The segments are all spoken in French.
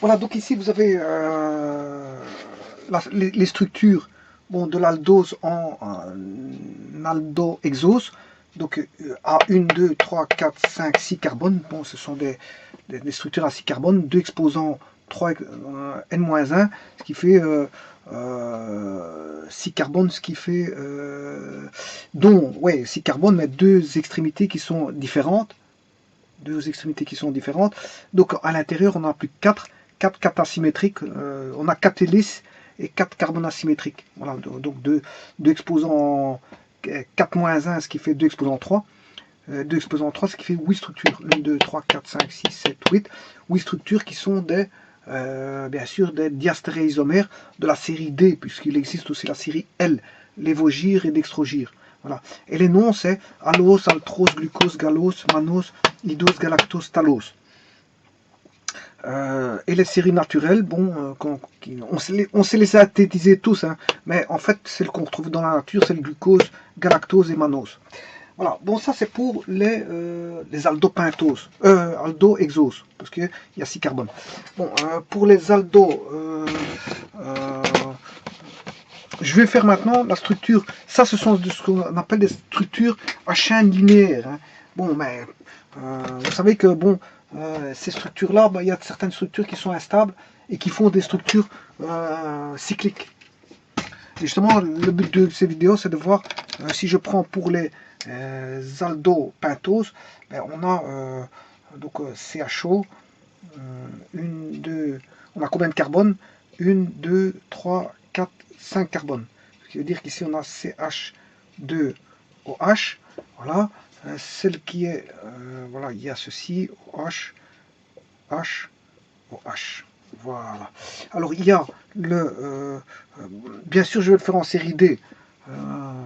Voilà, donc ici vous avez les structures bon, de l'aldose en aldo-exose. Donc à 1, 2, 3, 4, 5, 6 carbones. Bon, ce sont des structures à 6 carbones, 2 exposants 3 N-1, ce qui fait 6 carbones, ce qui fait dont, ouais, 6 carbones, mais 2 extrémités qui sont différentes. Donc à l'intérieur, on a plus que 4 asymétriques. On a 4 hélices et 4 carbones asymétriques. Voilà, donc 2 exposants 4-1, ce qui fait 2 exposants 3. 2 exposants 3, ce qui fait 8 structures. 1, 2, 3, 4, 5, 6, 7, 8. 8 structures qui sont des, bien sûr, des diastéréisomères de la série D, puisqu'il existe aussi la série L, lévogire et dextrogire. Voilà. Et les noms, c'est allose, altrose, glucose, galose, mannose, idose, galactose, talose. Et les séries naturelles, bon, on sait les synthétiser tous, hein, mais en fait, celles qu'on retrouve dans la nature, c'est le glucose, galactose et mannose. Voilà, bon, ça c'est pour les aldopentoses, aldo-exoses, parce qu'il y a 6 carbones. Bon, pour les aldo, je vais faire maintenant la structure. Ça, ce sont ce qu'on appelle des structures à chaîne linéaire. Hein. Bon, mais vous savez que bon, ces structures-là, bah, il y a certaines structures qui sont instables et qui font des structures cycliques. Et justement, le but de ces vidéos, c'est de voir si je prends pour les aldopentoses, ben, on a donc CHO, 1, 2, on a combien de carbone? 1, 2, 3, 4, 5 carbones. Ce qui veut dire qu'ici on a CH2OH. Voilà. Celle qui est, voilà, il y a ceci, OH, H, OH. Voilà. Alors il y a le, bien sûr je vais le faire en série D,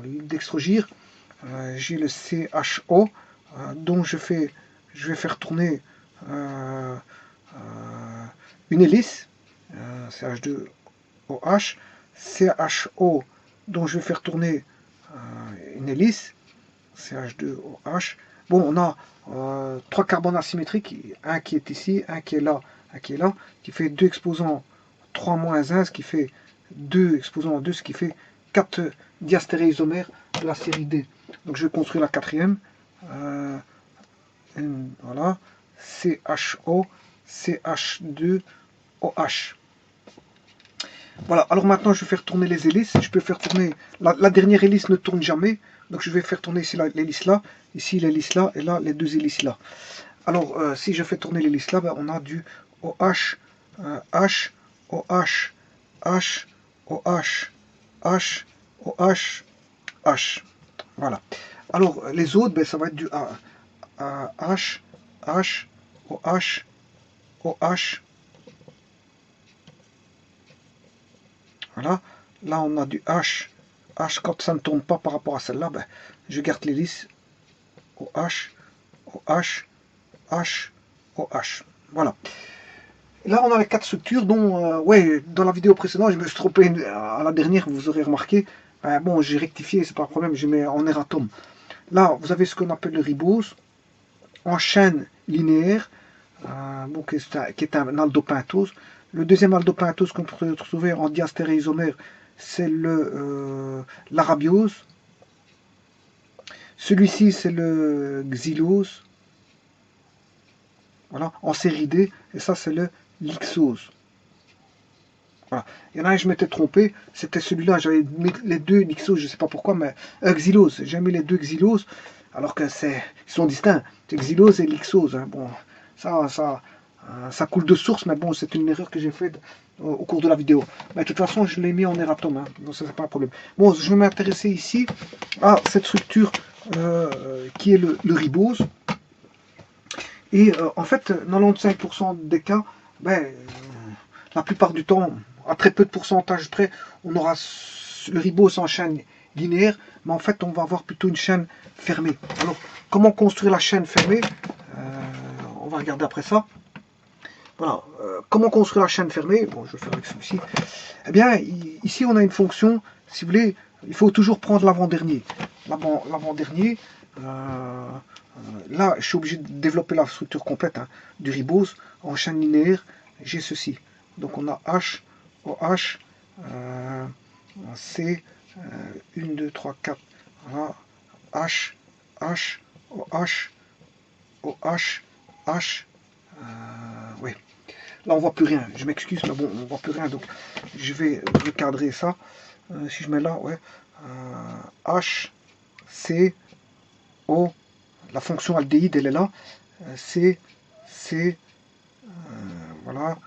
dextrogire. J'ai le CHO, dont je vais faire tourner une hélice, CH2OH, CHO, dont je vais faire tourner une hélice, CH2OH. Bon, on a 3 carbones asymétriques, un qui est ici, un qui est là, un qui est là, qui fait 2 exposants 3-1, ce qui fait 2 exposants 2, ce qui fait 4 diastéréisomères de la série D. Donc je vais construire la quatrième. Voilà, CHO, CH2OH. Voilà, alors maintenant je vais faire tourner les hélices. Je peux faire tourner. La dernière hélice ne tourne jamais. Donc je vais faire tourner ici l'hélice là, ici l'hélice là, et là les deux hélices là. Alors si je fais tourner l'hélice là, ben, on a du OH, H, OH, H, OH, H, OH, H. Voilà. Alors les autres, ben, ça va être du H, H, OH, OH. Voilà. Là, on a du H. H, quand ça ne tourne pas par rapport à celle-là, ben, je garde l'hélice. OH, OH, H, OH. Voilà. Et là, on a les 4 structures dont, ouais, dans la vidéo précédente, je me suis trompé à la dernière, vous aurez remarqué. Bon, j'ai rectifié, c'est pas un problème, je mets en erratum. Là, vous avez ce qu'on appelle le ribose, en chaîne linéaire, bon, qui est un aldopentose. Le deuxième aldopentose qu'on peut retrouver en diastéréisomère, c'est l'arabiose. Celui-ci, c'est le xylose. Voilà, en série D. Et ça, c'est le lixose. Voilà. Il y en a un, je m'étais trompé. C'était celui-là. J'avais mis les deux lixoses, je ne sais pas pourquoi, mais xylose. J'ai mis les deux xyloses, alors que ils sont distincts. C'est xylose et lixose. Hein. Bon, ça coule de source, mais bon, c'est une erreur que j'ai faite au cours de la vidéo. Mais de toute façon, je l'ai mis en erratum, hein, donc ça, c'est pas un problème. Bon, je vais m'intéresser ici à cette structure qui est le ribose. Et en fait, 95% des cas, ben, la plupart du temps, à très peu de pourcentage près, on aura le ribose en chaîne linéaire, mais en fait, on va avoir plutôt une chaîne fermée. Alors, comment construire la chaîne fermée? On va regarder après ça. Voilà. Comment construire la chaîne fermée? Bon, je vais faire avec celui-ci. Eh bien, ici, on a une fonction, si vous voulez, il faut toujours prendre l'avant-dernier. L'avant-dernier, là, je suis obligé de développer la structure complète hein, du ribose en chaîne linéaire. J'ai ceci. Donc on a H, OH, C, 1, 2, 3, 4. Voilà. H, H, OH, OH, H. Oui. Là, on voit plus rien. Je m'excuse, mais bon, on voit plus rien. Donc, je vais recadrer ça. Si je mets là, ouais. H, C, O. La fonction aldéhyde, elle est là. C, C. Voilà.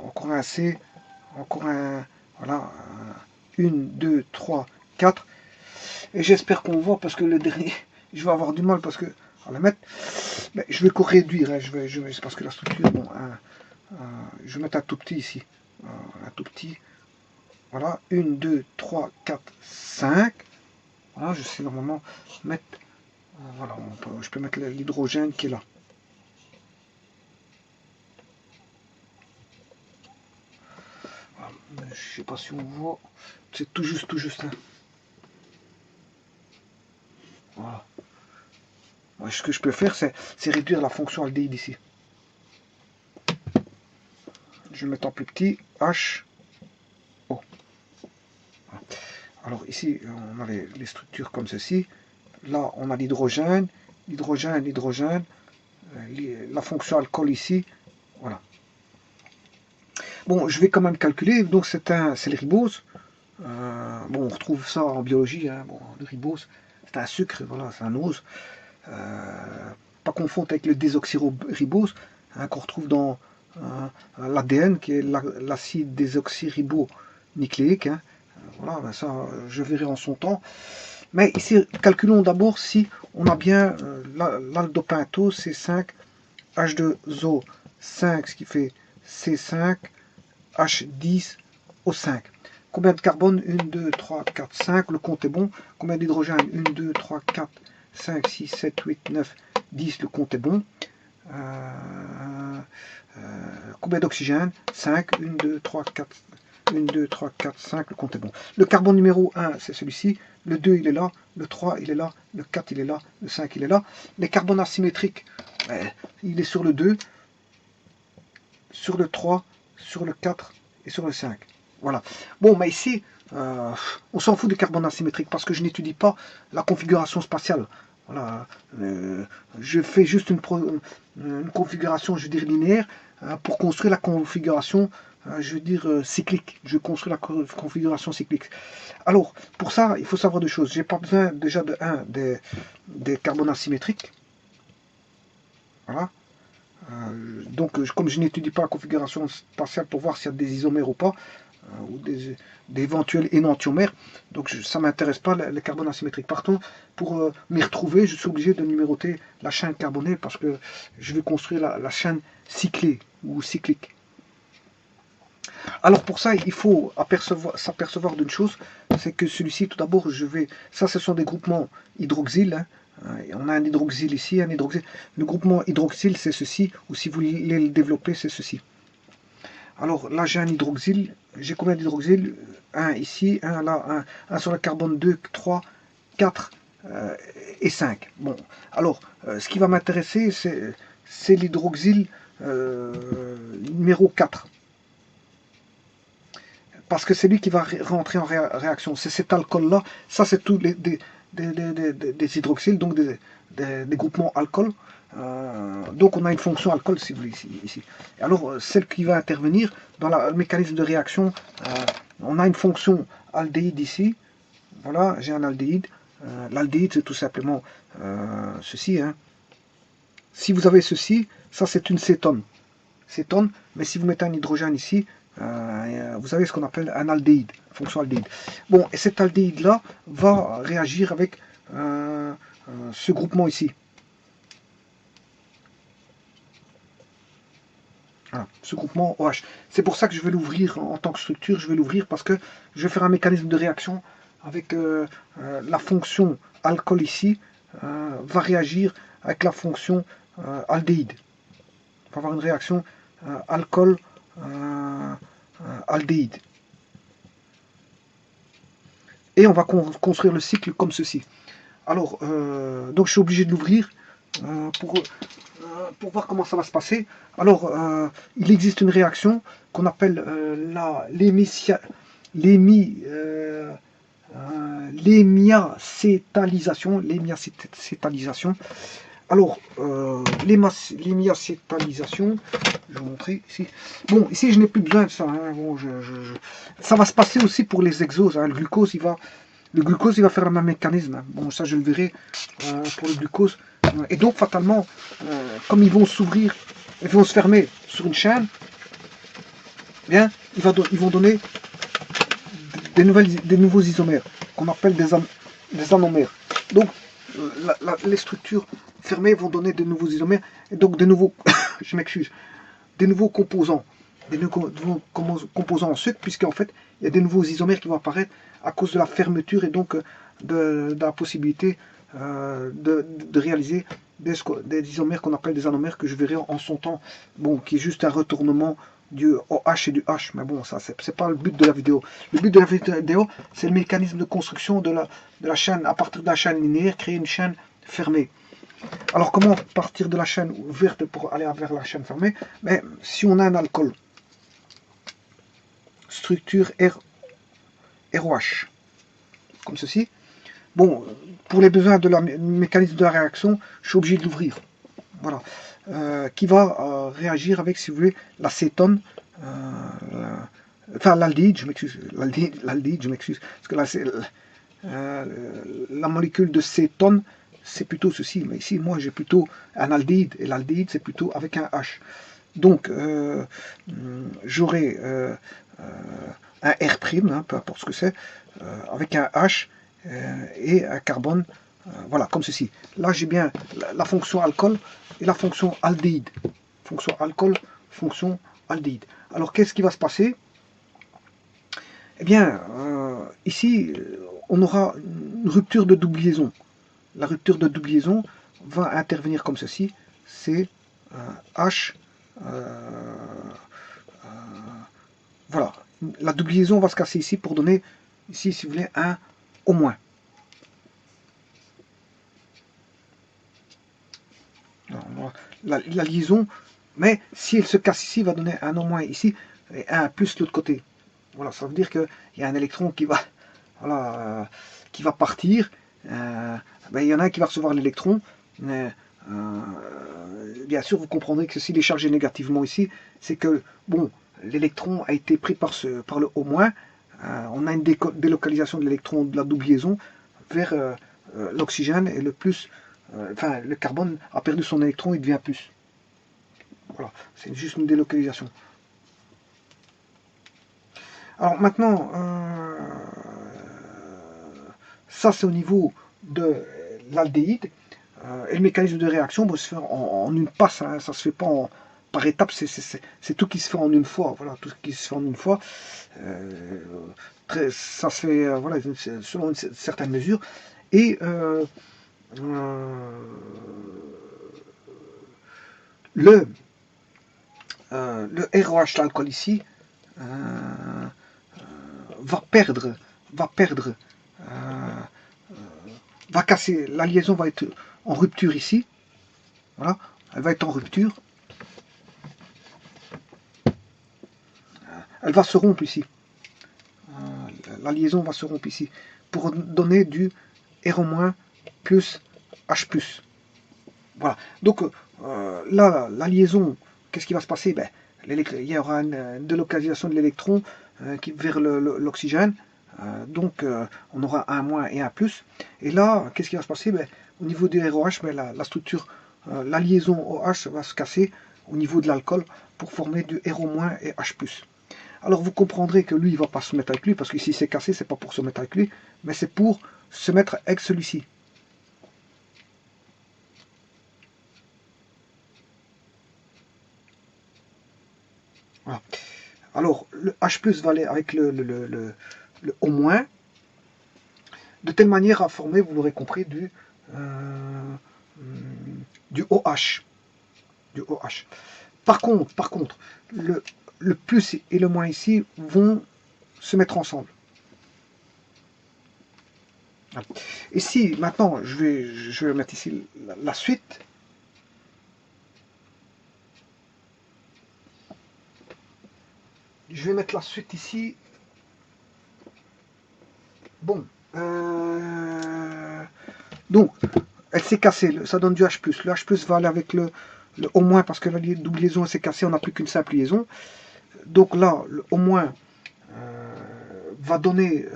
Encore un C. Encore un. Voilà. 1, 2, 3, 4. Et j'espère qu'on voit parce que le dernier, je vais avoir du mal parce que. À la mettre. Mais je vais réduire. Hein, c'est parce que la structure, bon. Je vais mettre un tout petit ici. Un tout petit. Voilà, 1, 2, 3, 4, 5. Voilà, je sais normalement mettre. Voilà, je peux mettre l'hydrogène qui est là. Voilà, je sais pas si on voit. C'est tout juste, hein. Voilà. Ouais, ce que je peux faire, c'est réduire la fonction aldéhyde ici. Je vais mettre en plus petit. H, O. Voilà. Alors ici, on a les structures comme ceci. Là, on a l'hydrogène, l'hydrogène, la fonction alcool ici. Voilà. Bon, je vais quand même calculer. Donc, c'est le ribose. Bon, on retrouve ça en biologie. Hein. Bon, le ribose, c'est un sucre, voilà, c'est un ose. Pas confondre avec le désoxyribose, hein, qu'on retrouve dans l'ADN, qui est l'acide désoxyribonucléique. Hein. Voilà, ben ça, je verrai en son temps. Mais ici, calculons d'abord si on a bien l'aldopentose C5, H2O 5, ce qui fait C5, H10, O5. Combien de carbone? 1, 2, 3, 4, 5. Le compte est bon. Combien d'hydrogène? 1, 2, 3, 4, 5, 6, 7, 8, 9, 10. Le compte est bon. Combien d'oxygène? 5. 1, 2, 3, 4. 1, 2, 3, 4, 5. Le compte est bon. Le carbone numéro 1, c'est celui-ci. Le 2, il est là. Le 3, il est là. Le 4, il est là. Le 5, il est là. Les carbones asymétriques, il est sur le 2, sur le 3, sur le 4 et sur le 5. Voilà. Bon, mais ici, on s'en fout des carbones asymétriques parce que je n'étudie pas la configuration spatiale. Voilà. Je fais juste une configuration, je veux dire, linéaire pour construire la configuration, je veux dire, cyclique. Je construis la configuration cyclique. Alors, pour ça, il faut savoir deux choses. J'ai pas besoin déjà des carbones asymétriques. Voilà. Donc, comme je n'étudie pas la configuration spatiale pour voir s'il y a des isomères ou pas, ou des éventuels énantiomères, donc ça ne m'intéresse pas les carbones asymétriques. Par contre, pour m'y retrouver, je suis obligé de numéroter la chaîne carbonée parce que je vais construire la chaîne cyclée ou cyclique. Alors pour ça, il faut s'apercevoir d'une chose, c'est que celui-ci, tout d'abord, ça ce sont des groupements hydroxyles, hein. On a un hydroxyle ici, un hydroxyle. Le groupement hydroxyle, c'est ceci, ou si vous voulez le développer, c'est ceci. Alors là, j'ai un hydroxyle. J'ai combien d'hydroxyles? Un ici, un là, un sur le carbone 2, 3, 4 et 5. Bon, alors, ce qui va m'intéresser, c'est l'hydroxyle numéro 4. Parce que c'est lui qui va rentrer en réaction. C'est cet alcool-là. Ça, c'est tous des hydroxyles, donc des groupements alcool. Donc on a une fonction alcool, si vous voulez, ici. Et alors, celle qui va intervenir dans le mécanisme de réaction, on a une fonction aldéhyde ici. Voilà, j'ai un aldéhyde. L'aldéhyde, c'est tout simplement ceci. Hein. Si vous avez ceci, ça c'est une cétone. Cétone, mais si vous mettez un hydrogène ici, vous avez ce qu'on appelle un aldéhyde, fonction aldéhyde. Bon, et cet aldéhyde-là va réagir avec ce groupement ici. Voilà, ce groupement OH. C'est pour ça que je vais l'ouvrir en tant que structure, je vais l'ouvrir parce que je vais faire un mécanisme de réaction avec la fonction alcool ici, va réagir avec la fonction aldéhyde. On va avoir une réaction alcool aldéhyde. Et on va construire le cycle comme ceci. Alors, donc je suis obligé de l'ouvrir. pour voir comment ça va se passer. Alors, il existe une réaction qu'on appelle l'émiacétalisation. Alors, l'émiacétalisation, je vais vous montrer ici. Bon, ici, je n'ai plus besoin de ça. Hein. Bon, ça va se passer aussi pour les exos. Hein. Le glucose, il va faire le même mécanisme. Hein. Bon, ça, je le verrai pour le glucose. Et donc, fatalement, comme ils vont s'ouvrir, ils vont se fermer sur une chaîne, eh bien, ils vont donner des nouveaux isomères, qu'on appelle des anomères. Donc, les structures fermées vont donner de nouveaux isomères, et donc de nouveaux, je m'excuse, des nouveaux composants, des nouveaux composants en sucre, puisqu'en fait, il y a des nouveaux isomères qui vont apparaître à cause de la fermeture et donc de la possibilité de réaliser des isomères qu'on appelle des anomères, que je verrai en son temps, bon, qui est juste un retournement du OH et du H, mais bon, ça c'est pas le but de la vidéo. Le but de la vidéo, c'est le mécanisme de construction de la chaîne, à partir de la chaîne linéaire, créer une chaîne fermée. Alors comment partir de la chaîne ouverte pour aller vers la chaîne fermée? Mais si on a un alcool, structure ROH, comme ceci, bon, pour les besoins de la mécanisme de la réaction, je suis obligé de l'ouvrir. Voilà. Qui va réagir avec, si vous voulez, l'acétone, enfin l'aldhyde, je m'excuse, l'aldhyde, je m'excuse, parce que là, c'est la molécule de cétone, c'est plutôt ceci, mais ici, moi, j'ai plutôt un aldhyde, et l'aldhyde, c'est plutôt avec un H. Donc, j'aurai un R', hein, peu importe ce que c'est, avec un H et un carbone, voilà, comme ceci. Là, j'ai bien la fonction alcool et la fonction aldhyde. Fonction alcool, fonction aldhyde. Alors, qu'est-ce qui va se passer? Eh bien, ici, on aura une rupture de double liaison. La rupture de double liaison va intervenir comme ceci. C'est H. Voilà. La double liaison va se casser ici pour donner, ici, si vous voulez, un au moins. La liaison, mais si elle se casse ici, va donner un au moins ici et un plus de l'autre côté. Voilà, ça veut dire qu'il y a un électron qui va, voilà, qui va partir. Ben, il y en a un qui va recevoir l'électron. Bien sûr, vous comprendrez que s'il est chargé négativement ici, c'est que bon, l'électron a été pris par le au moins. On a une délocalisation de l'électron de la double liaison vers l'oxygène et le plus. Enfin, le carbone a perdu son électron, il devient plus. Voilà, c'est juste une délocalisation. Alors maintenant, ça c'est au niveau de l'aldéhyde. Et le mécanisme de réaction se fait en une passe, hein, ça se fait pas par étapes, c'est tout qui se fait en une fois. Voilà, tout qui se fait en une fois. Ça se fait voilà, selon une certaine mesure. Et le ROH, l'alcool ici, va perdre, va casser, la liaison va être en rupture ici, voilà, elle va être en rupture, elle va se rompre ici, la liaison va se rompre ici, pour donner du R- plus H+. Voilà, donc là, la liaison, qu'est-ce qui va se passer? Ben, il y aura une délocalisation de l'électron vers l'oxygène, donc on aura un moins et un plus. Et là, qu'est-ce qui va se passer? Ben, au niveau du ROH, ben, la structure, la liaison OH va se casser au niveau de l'alcool pour former du RO- et H+. Alors vous comprendrez que lui, il ne va pas se mettre avec lui, parce que si c'est cassé, c'est pas pour se mettre avec lui, mais c'est pour se mettre avec celui-ci. Voilà. Alors, le H+, va aller avec le O-, de telle manière à former, vous l'aurez compris, du OH. Du OH. Par contre, le plus et le moins ici vont se mettre ensemble. Et si, maintenant, je vais mettre ici la suite. Je vais mettre la suite ici. Bon. Donc, elle s'est cassée. Ça donne du H+. Le H+ va aller avec le au moins, parce que la double liaison s'est cassée, on n'a plus qu'une simple liaison. Donc là, le au moins va donner...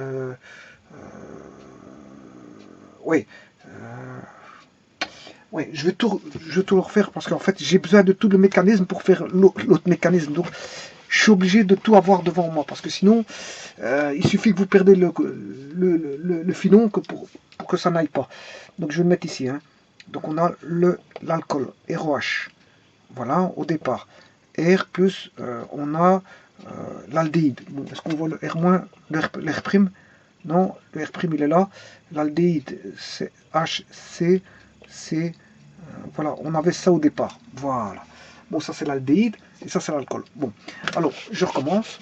oui. Oui, je vais tout le refaire parce qu'en fait, j'ai besoin de tout le mécanisme pour faire l'autre mécanisme. Donc, je suis obligé de tout avoir devant moi parce que sinon, il suffit que vous perdez le filon pour que ça n'aille pas. Donc, je vais le mettre ici. Hein. Donc, on a l'alcool, ROH. Voilà, au départ. R plus, on a l'aldéhyde. Bon, est-ce qu'on voit le R-, le R'? Non, le R', il est là. L'aldéhyde, c'est HC, c'est... voilà, on avait ça au départ. Voilà. Bon, ça c'est l'aldéhyde et ça c'est l'alcool. Bon, alors, je recommence.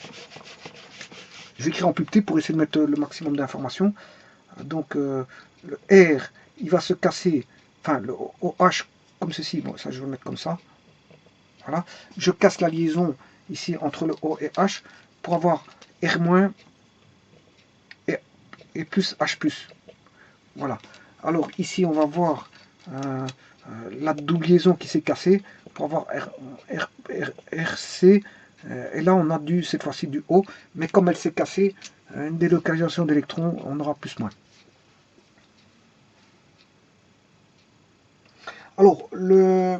Je vais écrire en plus petit pour essayer de mettre le maximum d'informations. Donc, le R, il va se casser, enfin, le OH comme ceci. Bon, ça je vais le mettre comme ça. Voilà. Je casse la liaison ici entre le O et H pour avoir R- et plus H+. Voilà. Alors ici on va voir la double liaison qui s'est cassée pour avoir RC. Et là on a cette fois-ci du O, mais comme elle s'est cassée, une délocalisation d'électrons, on aura plus-moins. Alors le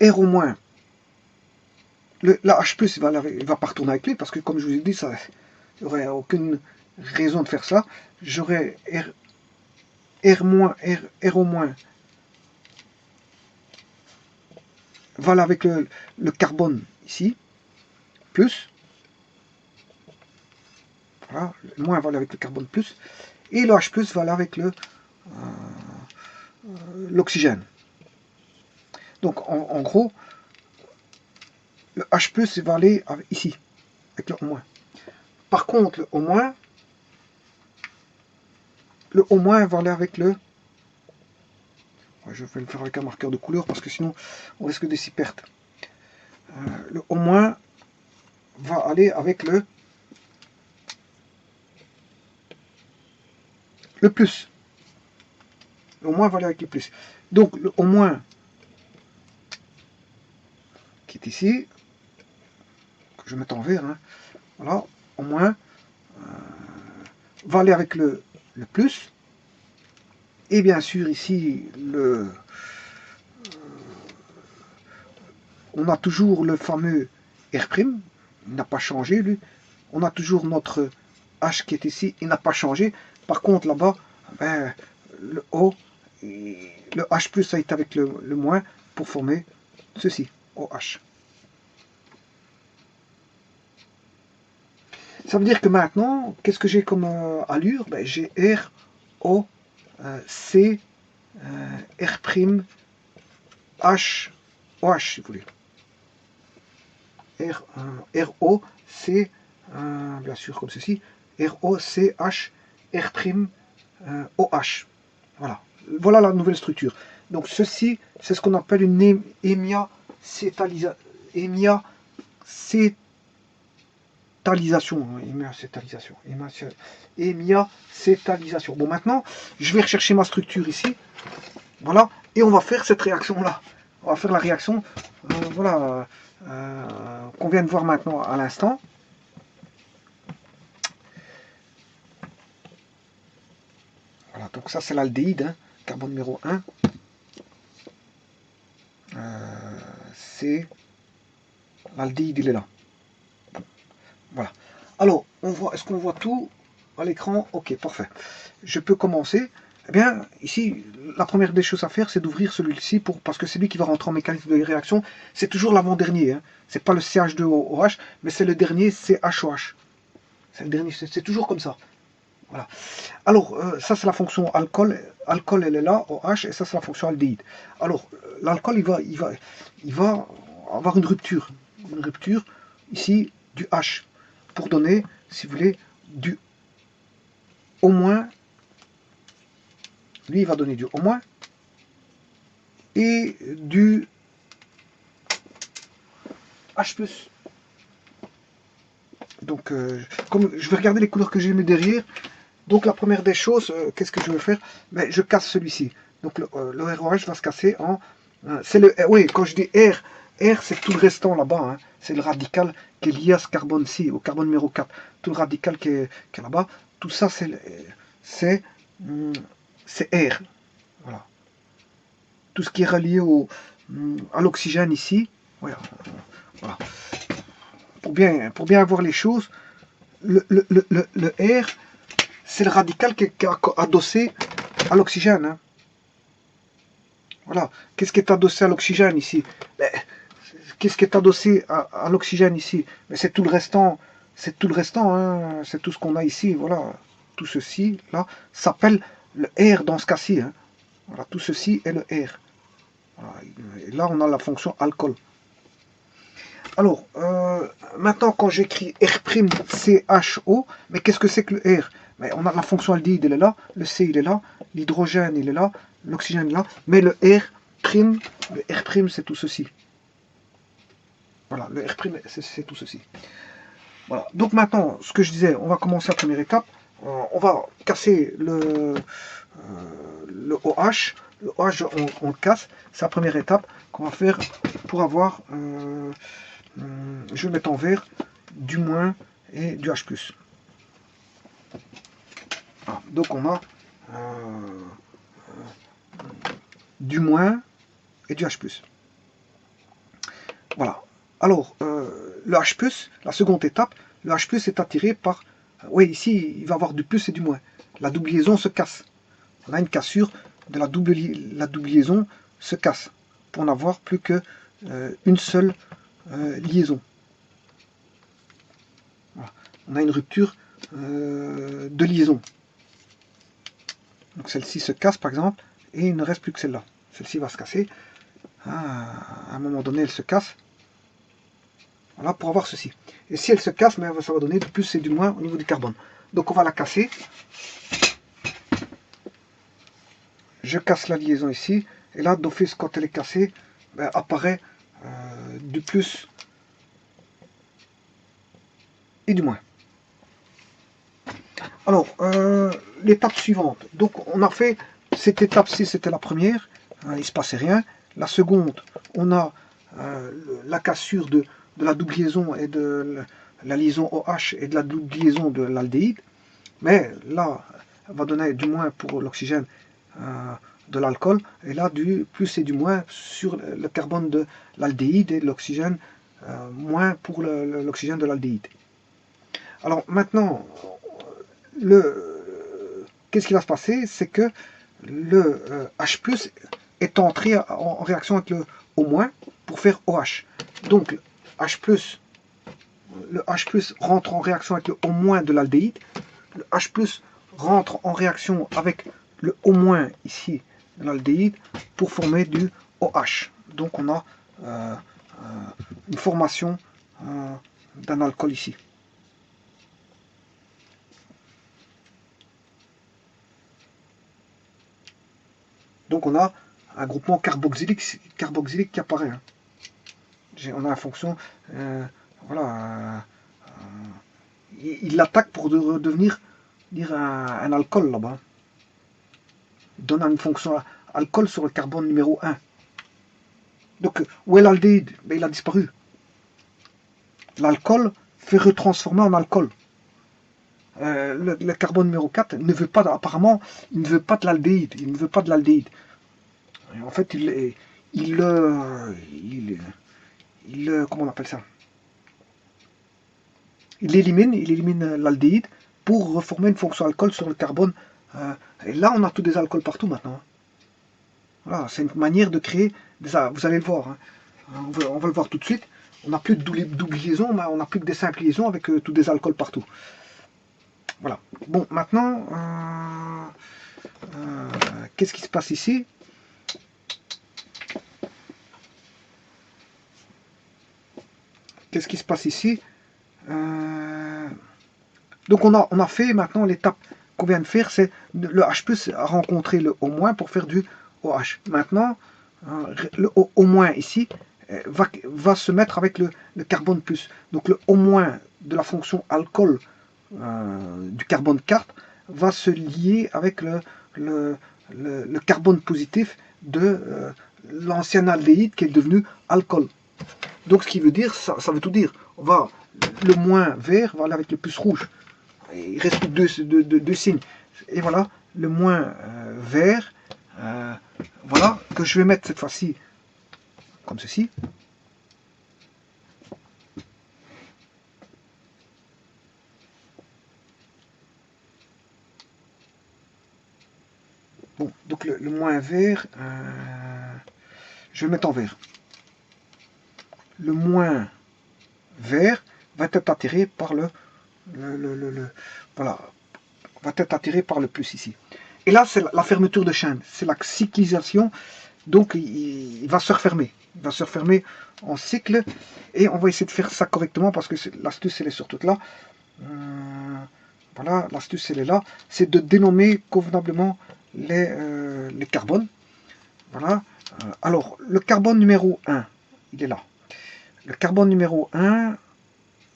R au moins, la H+, il va pas retourner avec lui, parce que comme je vous ai dit, ça il n'y aurait aucune raison de faire ça. J'aurais R au moins va aller avec le carbone ici, plus. Voilà, le moins va aller avec le carbone plus. Et le H+, va aller avec l'oxygène. Donc en gros, le H+, va aller ici, avec le O-. Par contre, le O- va aller avec le... Je vais le faire avec un marqueur de couleur parce que sinon on risque de s'y perdre. Le O- va aller avec le plus. Le O- va aller avec le plus. Donc le O- qui est ici, que je mette en vert, hein, voilà, O- va aller avec le plus. Et bien sûr ici, on a toujours le fameux R', il n'a pas changé lui. On a toujours notre H qui est ici, il n'a pas changé. Par contre là-bas, ben, le O, le H+ a été avec le moins pour former ceci, OH. Ça veut dire que maintenant, qu'est-ce que j'ai comme allure? Ben, j'ai R, O, C, R', H, OH si vous voulez. RO, C, bien sûr comme ceci, RO, C, H, R', OH. Voilà. Voilà la nouvelle structure. Donc ceci, c'est ce qu'on appelle une hémiacétalisation. Hémiacétalisation. Bon, maintenant, je vais rechercher ma structure ici. Voilà. Et on va faire cette réaction-là. On va faire la réaction, voilà, qu'on vient de voir maintenant à l'instant. Voilà, donc ça c'est l'aldéhyde, hein, carbone numéro 1. C'est l'aldéhyde, il est là. Voilà. Alors, on voit, est-ce qu'on voit tout à l'écran? Ok, parfait. Je peux commencer. Eh bien, ici, la première des choses à faire, c'est d'ouvrir celui-ci parce que c'est lui qui va rentrer en mécanisme de réaction. C'est toujours l'avant-dernier. Hein. C'est pas le CH2OH, mais c'est le dernier CHOH. C'est le dernier, c'est toujours comme ça. Voilà. Alors, ça c'est la fonction alcool. Alcool, elle est là, OH, et ça c'est la fonction aldéhyde. Alors, l'alcool, il va avoir une rupture. Une rupture, ici, du H. Pour donner, si vous voulez, du au moins. Lui, il va donner du au moins. Et du H+. Donc, comme je vais regarder les couleurs que j'ai mis derrière. Donc, la première des choses, qu'est-ce que je vais faire? Mais je casse celui-ci. Donc, le ROH va se casser en... c'est le... oui, quand je dis R, R, c'est tout le restant là-bas. Hein. C'est le radical qui est lié à ce carbone-ci, au carbone numéro 4. Tout le radical qui est là-bas. Tout ça, c'est R. Voilà. Tout ce qui est relié à l'oxygène ici. Voilà. Voilà. Pour bien avoir les choses, le R, c'est le radical qui est adossé à l'oxygène. Hein. Voilà. Qu'est-ce qui est adossé à l'oxygène ici? Qu'est-ce qui est adossé à l'oxygène ici? C'est tout le restant. C'est tout le restant. Hein. C'est tout ce qu'on a ici. Voilà. Tout ceci, là, s'appelle le R dans ce cas-ci. Hein. Voilà. Tout ceci est le R. Voilà. Et là, on a la fonction alcool. Alors, maintenant, quand j'écris R'(CHO), mais qu'est-ce que c'est que le R? Mais on a la fonction aldéhyde, elle est là, le C, il est là, l'hydrogène, il est là, l'oxygène est là, mais le R', c'est tout ceci. Voilà, le R', c'est tout ceci. Voilà. Donc maintenant, ce que je disais, on va commencer la première étape. On va casser le OH. Le OH, on le casse. C'est la première étape qu'on va faire pour avoir... je vais mettre en vert du moins et du H+. Ah, donc on a du moins et du H+. Voilà. Alors, le H+, la seconde étape, le H+, est attiré par... oui, ici, il va y avoir du plus et du moins. La double liaison se casse. On a une cassure de la double liaison se casse pour n'avoir plus que une seule liaison. Voilà. On a une rupture de liaison. Donc celle-ci se casse par exemple et il ne reste plus que celle-là. Celle-ci va se casser. À un moment donné, elle se casse. Voilà, pour avoir ceci. Et si elle se casse, mais ça va donner du plus et du moins au niveau du carbone. Donc on va la casser. Je casse la liaison ici. Et là, d'office, quand elle est cassée, ben, apparaît du plus et du moins. Alors, l'étape suivante. Donc on a fait cette étape-ci, c'était la première. Il ne se passait rien. La seconde, on a la cassure de la double liaison et de la liaison OH et de la double liaison de l'aldéhyde. Mais là, elle va donner du moins pour l'oxygène de l'alcool. Et là, du plus et du moins sur le carbone de l'aldéhyde et l'oxygène moins pour l'oxygène de l'aldéhyde. Alors maintenant, qu'est-ce qui va se passer? C'est que le H+ est entré en réaction avec le O- pour faire OH. Donc le H+ rentre en réaction avec le O- de l'aldéhyde. Le H+ rentre en réaction avec le O- ici de l'aldéhyde pour former du OH. Donc on a une formation d'un alcool ici. Donc on a un groupement carboxylique qui apparaît. Hein. On a la fonction, voilà, il l'attaque pour devenir un alcool là-bas. Il donne une fonction alcool sur le carbone numéro 1. Donc, où est l'aldéhyde? Ben, il a disparu. L'alcool fait retransformer en alcool. Le carbone numéro 4 ne veut pas, apparemment, il ne veut pas de l'aldéhyde. Il ne veut pas de l'aldéhyde. En fait, comment on appelle ça? Il élimine l'aldéhyde pour reformer une fonction alcool sur le carbone. Et là, on a tous des alcools partout maintenant. Voilà, c'est une manière de créer des... Vous allez le voir. Hein. On va le voir tout de suite. On n'a plus de double liaison, mais on n'a plus que des simples liaisons avec tous des alcools partout. Voilà. Bon, maintenant, qu'est-ce qui se passe ici? Qu'est-ce qui se passe ici? Donc on a fait maintenant l'étape qu'on vient de faire, c'est le H+ a rencontré le O- pour faire du OH. Maintenant, le O- ici va se mettre avec le carbone plus. Donc le au moins de la fonction alcool du carbone 4 va se lier avec le carbone positif de l'ancien aldéhyde qui est devenu alcool. Donc ce qui veut dire, ça veut tout dire. On va, le moins vert va aller avec le plus rouge. Il reste plus deux signes. Et voilà, le moins vert, voilà, que je vais mettre cette fois-ci comme ceci. Bon, donc le moins vert, je vais le mettre en vert. Le moins vert va être attiré par voilà, va être attiré par le plus ici. Et là, c'est la fermeture de chaîne, c'est la cyclisation, donc il va se refermer. Il va se refermer en cycle, et on va essayer de faire ça correctement, parce que l'astuce, elle est surtout là. Voilà, l'astuce, elle est là. C'est de dénommer convenablement les carbones. Voilà. Alors, le carbone numéro 1, il est là. Le carbone numéro 1,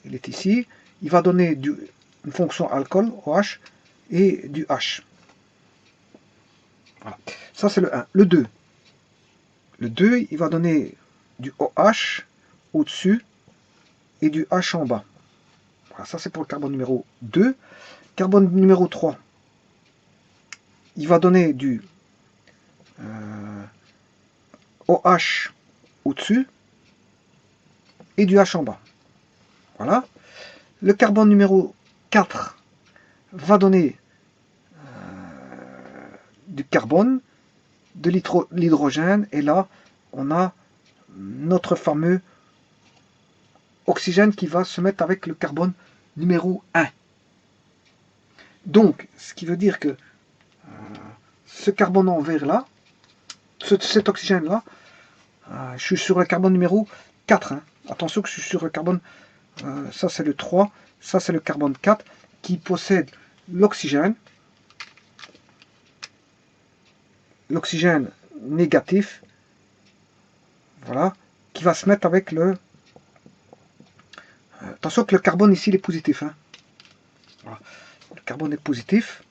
il est ici. Il va donner une fonction alcool, OH, et du H. Voilà. Ça, c'est le 1. Le 2. Le 2, il va donner du OH au-dessus et du H en bas. Voilà, ça, c'est pour le carbone numéro 2. Carbone numéro 3, il va donner du OH au-dessus et du H en bas. Voilà. Le carbone numéro 4 va donner du carbone, de l'hydrogène, et là, on a notre fameux oxygène qui va se mettre avec le carbone numéro 1. Donc, ce qui veut dire que ce carbone en vert là, cet oxygène là, je suis sur le carbone numéro 4. Hein. Attention que je suis sur le carbone, ça c'est le 3, ça c'est le carbone 4, qui possède l'oxygène négatif, voilà, qui va se mettre avec le... attention que le carbone ici il est positif. Hein. Voilà. Le carbone est positif.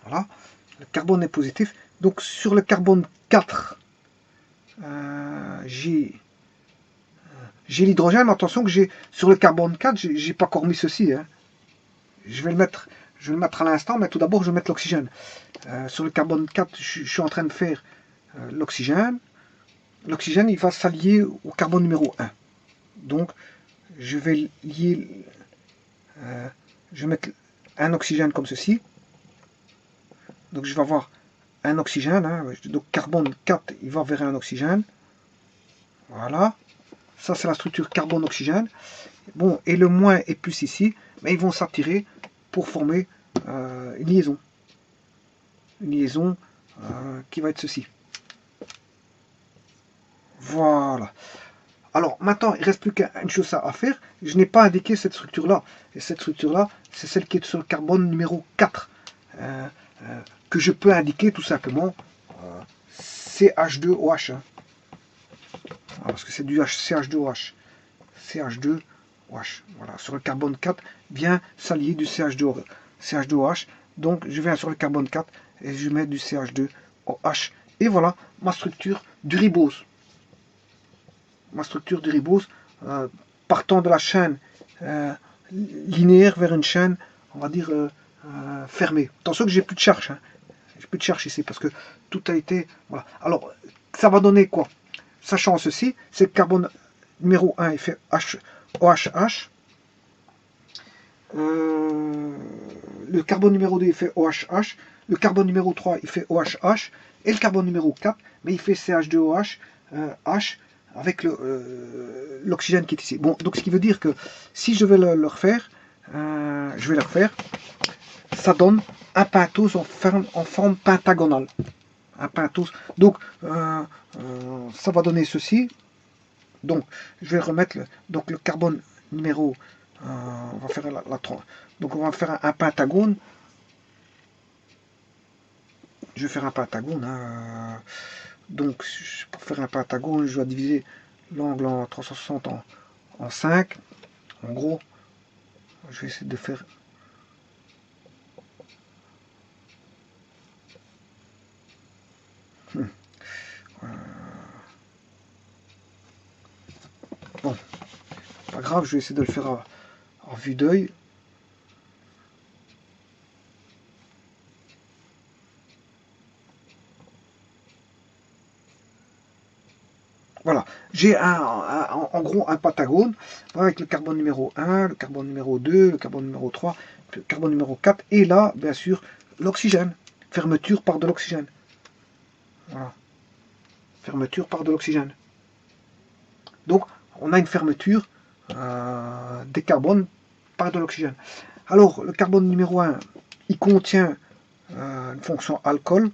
Voilà. Le carbone est positif. Donc sur le carbone 4, j'ai l'hydrogène. Attention que j'ai sur le carbone 4, j'ai pas encore mis ceci. Hein. Je vais le mettre à l'instant, mais tout d'abord je vais mettre l'oxygène. Sur le carbone 4, je suis en train de faire l'oxygène. L'oxygène, il va s'allier au carbone numéro 1. Donc, je vais lier, je vais mettre un oxygène comme ceci. Donc, je vais avoir un oxygène. Hein. Donc, carbone 4, il va vers un oxygène. Voilà. Ça, c'est la structure carbone-oxygène. Bon, et le moins et plus ici, mais ils vont s'attirer pour former une liaison. Une liaison qui va être ceci. Voilà. Alors maintenant, il ne reste plus qu'une chose à faire. Je n'ai pas indiqué cette structure-là. Et cette structure-là, c'est celle qui est sur le carbone numéro 4. Que je peux indiquer tout simplement CH2OH. Hein. Parce que c'est du CH2OH. CH2OH. Voilà. Sur le carbone 4, vient s'allier du CH2OH. Donc je viens sur le carbone 4 et je mets du CH2OH. Et voilà ma structure du ribose. Ma structure du ribose, partant de la chaîne linéaire vers une chaîne, on va dire, fermée. Attention que j'ai plus de charge. Hein. J'ai plus de charge ici parce que tout a été... Voilà. Alors, ça va donner quoi? Sachant ceci, c'est le carbone numéro 1, il fait OHH. Le carbone numéro 2, il fait OHH. Le carbone numéro 3, il fait OHH. Et le carbone numéro 4, mais il fait CH2OH, H, avec l'oxygène qui est ici. Bon, donc ce qui veut dire que si je vais le refaire, ça donne un pentose en forme pentagonale. Un pentose. Donc, ça va donner ceci. Donc, je vais remettre donc le carbone numéro on va faire donc on va faire un pentagone. Je vais faire un pentagone. Hein. Donc pour faire un pentagone, je dois diviser l'angle en 360 en 5. En gros, je vais essayer de faire... Bon, pas grave, je vais essayer de le faire en vue d'œil. Voilà, j'ai en gros un pentagone avec le carbone numéro 1, le carbone numéro 2, le carbone numéro 3, le carbone numéro 4, et là, bien sûr, l'oxygène. Fermeture par de l'oxygène. Voilà. Fermeture par de l'oxygène. Donc, on a une fermeture des carbones par de l'oxygène. Alors, le carbone numéro 1, il contient une fonction alcool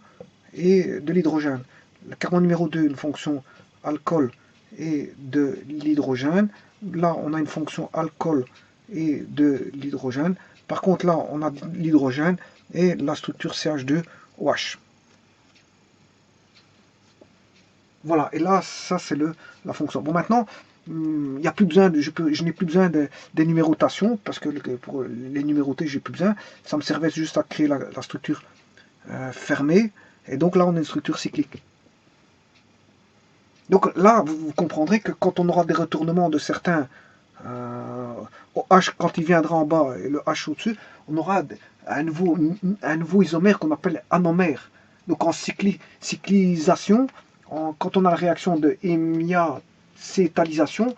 et de l'hydrogène. Le carbone numéro 2, une fonction alcool et de l'hydrogène. Là, on a une fonction alcool et de l'hydrogène. Par contre, là, on a l'hydrogène et la structure CH2OH. Voilà, et là, ça, c'est la fonction. Bon, maintenant, il n'y a plus besoin, je n'ai plus besoin des numérotations, parce que pour les numéroter, j'ai plus besoin. Ça me servait juste à créer la structure fermée. Et donc là, on a une structure cyclique. Donc là, vous comprendrez que quand on aura des retournements de certains au H, quand il viendra en bas et le H au-dessus, on aura un nouveau isomère qu'on appelle anomère. Donc en cyclisation, quand on a la réaction de hémiacétalisation,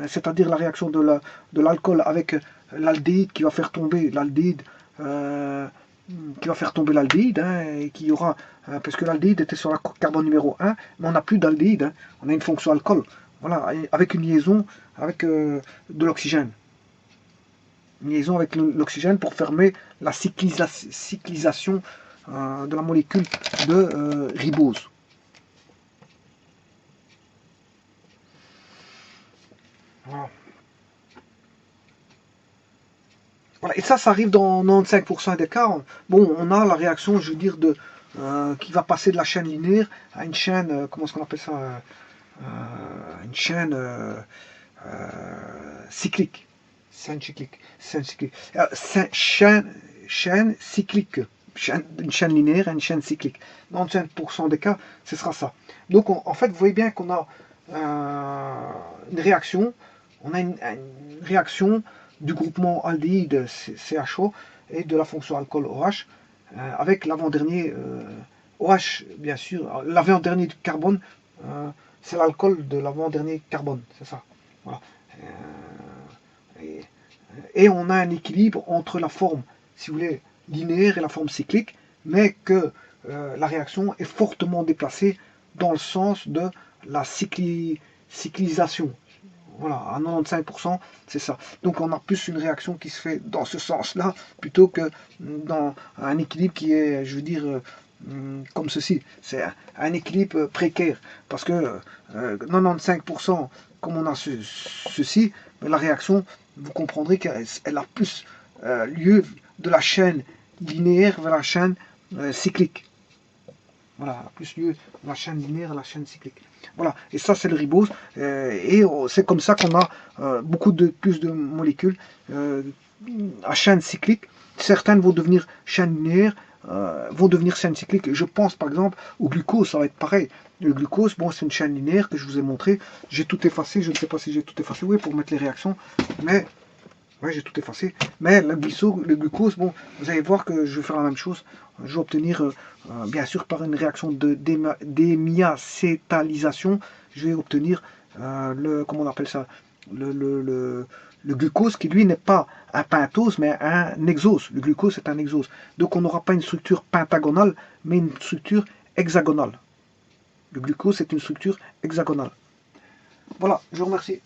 c'est-à-dire la réaction de l'alcool avec l'aldéhyde qui va faire tomber l'aldéhyde, qui va faire tomber l'aldéhyde, hein, et qui aura, parce que l'aldéhyde était sur la carbone numéro 1, mais on n'a plus d'aldéhyde, hein, on a une fonction alcool, voilà, avec une liaison avec de l'oxygène. Une liaison avec l'oxygène pour fermer la cyclisation de la molécule de ribose. Voilà. Voilà. Et ça arrive dans 95% des cas. Bon, on a la réaction, je veux dire, qui va passer de la chaîne linéaire à une chaîne, comment est-ce qu'on appelle ça, une chaîne cyclique. Chaîne cyclique. Chaîne cyclique. Une chaîne linéaire et une chaîne cyclique. Dans 95% des cas, ce sera ça. Donc, en fait, vous voyez bien qu'on a une réaction. On a une réaction du groupement aldéhyde CHO et de la fonction alcool OH avec l'avant-dernier OH, bien sûr. L'avant-dernier du carbone, c'est l'alcool de l'avant-dernier carbone, c'est ça. Voilà. Et on a un équilibre entre la forme, si vous voulez, linéaire et la forme cyclique, mais que la réaction est fortement déplacée dans le sens de la cyclisation. Voilà, à 95%, c'est ça. Donc on a plus une réaction qui se fait dans ce sens-là, plutôt que dans un équilibre qui est, je veux dire, comme ceci. C'est un équilibre précaire. Parce que 95%, comme on a ceci, la réaction, vous comprendrez qu'elle a plus lieu de la chaîne linéaire vers la chaîne cyclique. Voilà, plus lieu de la chaîne linéaire à la chaîne cyclique. Voilà, et ça c'est le ribose, et c'est comme ça qu'on a plus de molécules à chaîne cyclique. Certaines vont devenir chaîne linéaire, vont devenir chaîne cyclique. Je pense par exemple au glucose, ça va être pareil. Le glucose, bon, c'est une chaîne linéaire que je vous ai montré. J'ai tout effacé, je ne sais pas si j'ai tout effacé, oui, pour mettre les réactions, mais ouais, j'ai tout effacé. Mais le glucose, bon, vous allez voir que je vais faire la même chose. Je vais obtenir, bien sûr, par une réaction d'hémiacétalisation, je vais obtenir comment on appelle ça, le glucose qui, lui, n'est pas un pentose, mais un hexose. Le glucose est un hexose. Donc, on n'aura pas une structure pentagonale, mais une structure hexagonale. Le glucose est une structure hexagonale. Voilà, je vous remercie.